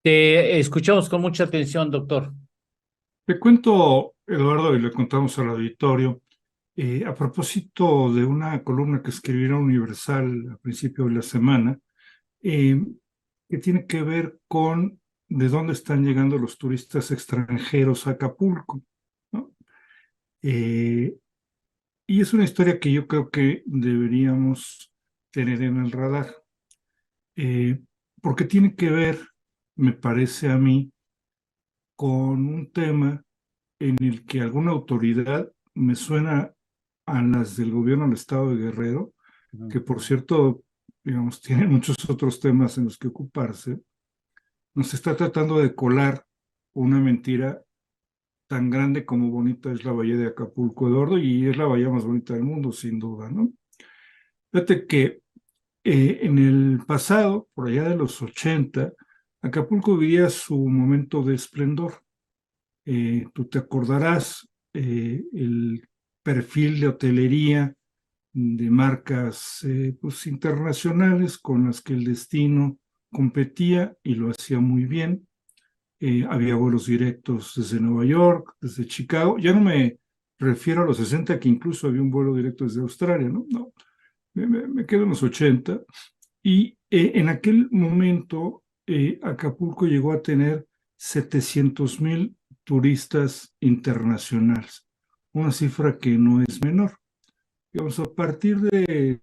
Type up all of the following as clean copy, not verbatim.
Te escuchamos con mucha atención, doctor. Le cuento, Eduardo, y le contamos al auditorio, a propósito de una columna que escribí en Universal a principio de la semana, eh, que tiene que ver con de dónde están llegando los turistas extranjeros a Acapulco, ¿no? Eh, y es una historia que yo creo que deberíamos tener en el radar, eh, porque tiene que ver, me parece a mí, con un tema en el que alguna autoridad me suena a las del gobierno del estado de Guerrero, Ujú. que por cierto, digamos, tiene muchos otros temas en los que ocuparse, nos está tratando de colar una mentira tan grande como bonita es la bahía de Acapulco, Eduardo, y es la bahía más bonita del mundo, sin duda, ¿no? Fíjate que en el pasado, por allá de los 80, Acapulco vivía su momento de esplendor. Tú te acordarás, el perfil de hotelería de marcas pues, internacionales con las que el destino competía y lo hacía muy bien. Había vuelos directos desde Nueva York, desde Chicago. Ya no me refiero a los 60, que incluso había un vuelo directo desde Australia, ¿no? No, me quedo en los 80. Y en aquel momento, Acapulco llegó a tener 700,000 turistas internacionales, una cifra que no es menor. Digamos, a partir de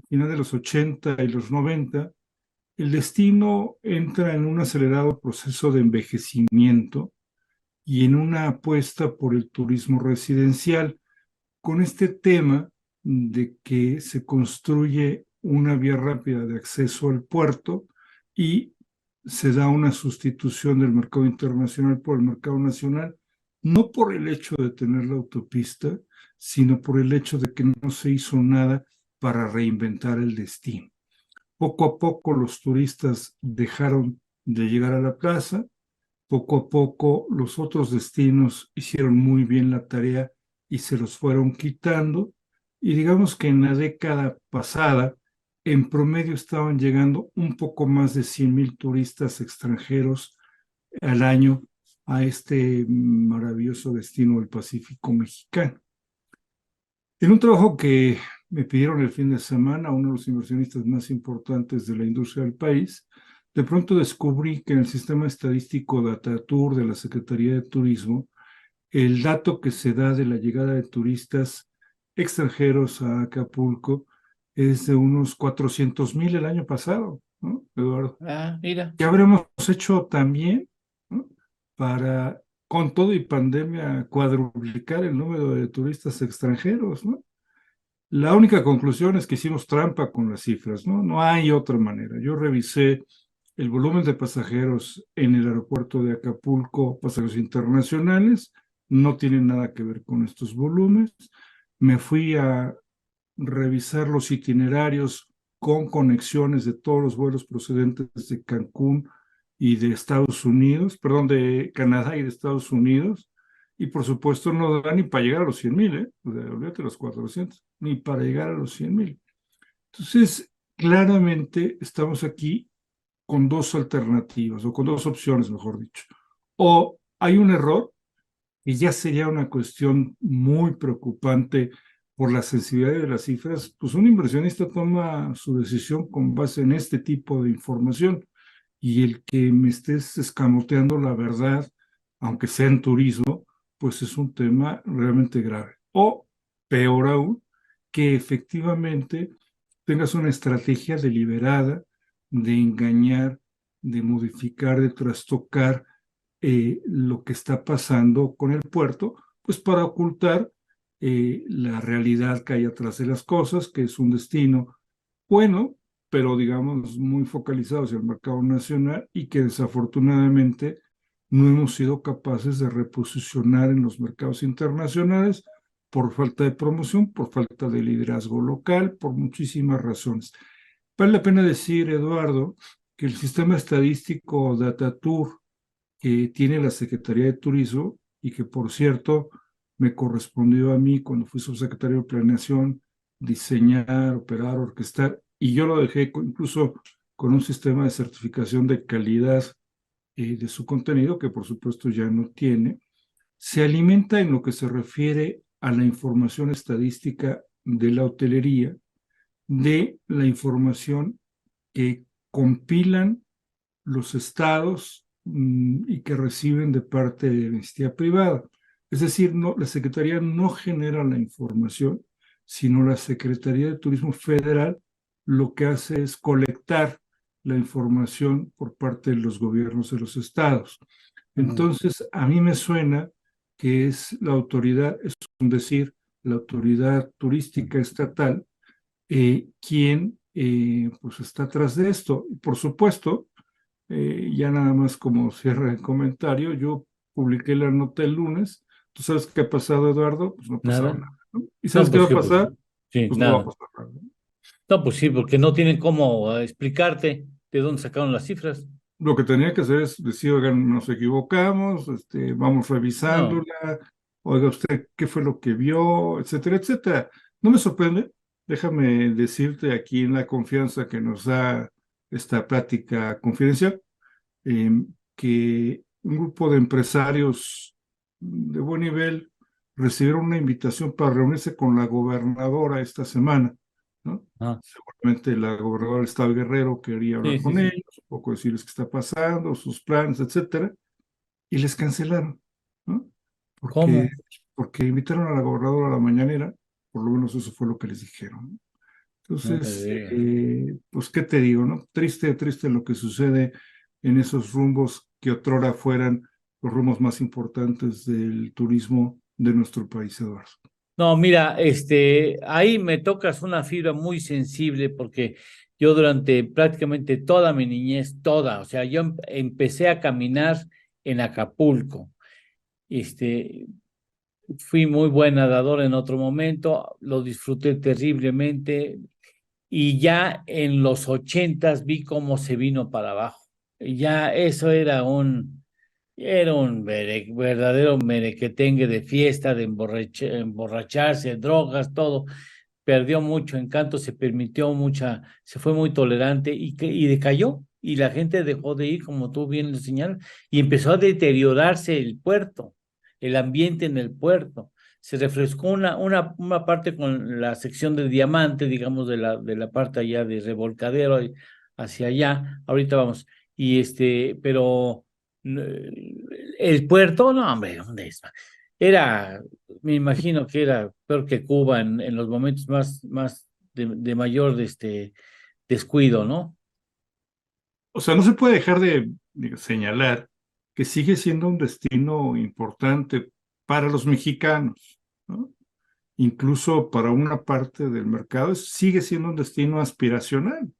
final de los 80 y los 90, el destino entra en un acelerado proceso de envejecimiento y en una apuesta por el turismo residencial, con este tema de que se construye una vía rápida de acceso al puerto y se da una sustitución del mercado internacional por el mercado nacional, no por el hecho de tener la autopista, sino por el hecho de que no se hizo nada para reinventar el destino. Poco a poco los turistas dejaron de llegar a la plaza, poco a poco los otros destinos hicieron muy bien la tarea y se los fueron quitando. Y digamos que en la década pasada, en promedio estaban llegando un poco más de 100,000 turistas extranjeros al año a este maravilloso destino del Pacífico mexicano. En un trabajo que me pidieron el fin de semana, uno de los inversionistas más importantes de la industria del país, de pronto descubrí que en el sistema estadístico Datatur de la Secretaría de Turismo, el dato que se da de la llegada de turistas extranjeros a Acapulco es de unos 400,000 el año pasado, ¿no, Eduardo? Ah, mira. ¿Qué habremos hecho también, ¿no? Para, con todo y pandemia, cuadruplicar el número de turistas extranjeros, ¿no? La única conclusión es que hicimos trampa con las cifras, ¿no? No hay otra manera. Yo revisé el volumen de pasajeros en el aeropuerto de Acapulco, pasajeros internacionales, no tienen nada que ver con estos volúmenes. Me fui a revisar los itinerarios con conexiones de todos los vuelos procedentes de Cancún y de Estados Unidos, perdón, de Canadá y de Estados Unidos, y por supuesto no da ni para llegar a los 100,000, ¿eh? O sea, olvídate los 400, ni para llegar a los 100,000. Entonces, claramente estamos aquí con dos alternativas, o con dos opciones, mejor dicho. O hay un error, y ya sería una cuestión muy preocupante por la sensibilidad de las cifras, pues un inversionista toma su decisión con base en este tipo de información y el que me estés escamoteando la verdad, aunque sea en turismo, pues es un tema realmente grave. O peor aún, que efectivamente tengas una estrategia deliberada de engañar, de modificar, de trastocar lo que está pasando con el puerto, pues para ocultar la realidad que hay atrás de las cosas, que es un destino bueno, pero digamos muy focalizado hacia el mercado nacional y que desafortunadamente no hemos sido capaces de reposicionar en los mercados internacionales por falta de promoción, por falta de liderazgo local, por muchísimas razones. Vale la pena decir, Eduardo, que el sistema estadístico Datatur que tiene la Secretaría de Turismo y que, por cierto, me correspondió a mí cuando fui subsecretario de Planeación, diseñar, operar, orquestar, y yo lo dejé incluso con un sistema de certificación de calidad de su contenido, que por supuesto ya no tiene, se alimenta en lo que se refiere a la información estadística de la hotelería, de la información que compilan los estados y que reciben de parte de la entidad privada. Es decir, no, la Secretaría no genera la información, sino la Secretaría de Turismo Federal lo que hace es colectar la información por parte de los gobiernos de los estados. Entonces, a mí me suena que es la autoridad, es decir, la autoridad turística estatal, quien pues está atrás de esto. Por supuesto, ya nada más como cierre el comentario, yo publiqué la nota el lunes. ¿Tú sabes qué ha pasado, Eduardo? Pues no ha pasado Nada. nada, ¿no? ¿Y sabes No, qué va pues a sí, pues pasar? sí, Pues no va a nada. pasar nada, ¿no? No, pues sí, porque no tienen cómo explicarte de dónde sacaron las cifras. Lo que tenía que hacer es decir, oigan, nos equivocamos, vamos No, revisándola, oiga usted qué fue lo que vio, etcétera, etcétera. No me sorprende, déjame decirte aquí en la confianza que nos da esta plática confidencial, eh, que un grupo de empresarios de buen nivel recibieron una invitación para reunirse con la gobernadora esta semana, ¿no? ah, Seguramente la gobernadora del Estado de Guerrero quería hablar sí, sí, con sí. ellos, un poco decirles qué está pasando, sus planes, etcétera, y les cancelaron, ¿no? Porque, ¿Cómo? porque invitaron a la gobernadora a la mañanera, por lo menos eso fue lo que les dijeron, ¿no? No me Entonces, digas. pues, ¿qué te digo, no? Triste, triste lo que sucede en esos rumbos que otrora fueran los rumbos más importantes del turismo de nuestro país, Eduardo. No, mira, ahí me tocas una fibra muy sensible porque yo durante prácticamente toda mi niñez, toda, o sea, yo empecé a caminar en Acapulco. Este, Fui muy buen nadador en otro momento, lo disfruté terriblemente y ya en los 80 vi cómo se vino para abajo. Y ya eso era un verdadero merequetengue de fiesta, de emborracharse, drogas, todo. Perdió mucho encanto, se permitió mucha, se fue muy tolerante y decayó. Y la gente dejó de ir, como tú bien lo señalas, y empezó a deteriorarse el puerto, el ambiente en el puerto. Se refrescó una parte con la sección de diamante, digamos, de la parte allá de revolcadero hacia allá. Ahorita vamos. Pero el puerto, no, hombre, ¿dónde está? Era, me imagino que era peor que Cuba en los momentos más de mayor descuido, ¿no? O sea, no se puede dejar de señalar que sigue siendo un destino importante para los mexicanos, ¿no? Incluso para una parte del mercado, sigue siendo un destino aspiracional,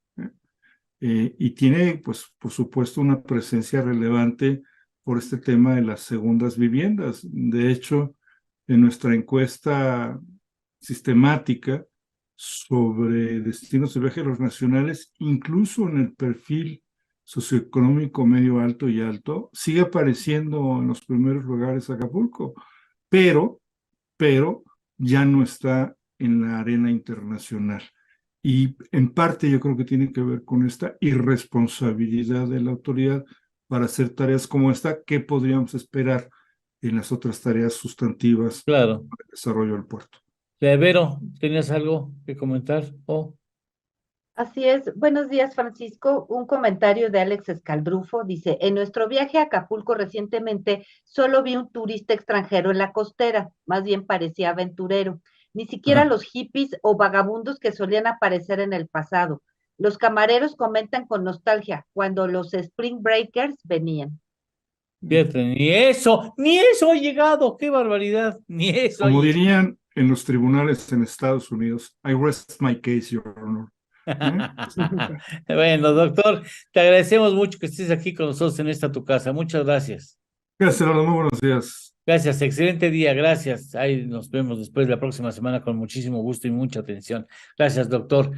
¿eh? Y tiene, pues, por supuesto, una presencia relevante por este tema de las segundas viviendas. De hecho, en nuestra encuesta sistemática sobre destinos de viajeros nacionales, incluso en el perfil socioeconómico medio alto y alto, sigue apareciendo en los primeros lugares Acapulco, pero, pero ya no está en la arena internacional. Y en parte yo creo que tiene que ver con esta irresponsabilidad de la autoridad para hacer tareas como esta, que podríamos esperar en las otras tareas sustantivas Claro. para el desarrollo del puerto. Vero, ¿tenías algo que comentar? Así es. Buenos días, Francisco. Un comentario de Alex Escalbrufo. Dice, en nuestro viaje a Acapulco recientemente solo vi un turista extranjero en la costera, más bien parecía aventurero. Ni siquiera Ajá. los hippies o vagabundos que solían aparecer en el pasado. Los camareros comentan con nostalgia cuando los Spring Breakers venían. Fíjate, ni eso ha llegado, qué barbaridad, ni eso ha Como llegado. dirían en los tribunales en Estados Unidos, I rest my case, Your Honor. ¿Eh? Bueno, doctor, te agradecemos mucho que estés aquí con nosotros en esta tu casa. Muchas gracias. Gracias, Gerardo. Muy buenos días. Gracias, excelente día, gracias. Ahí nos vemos después la próxima semana con muchísimo gusto y mucha atención. Gracias, doctor.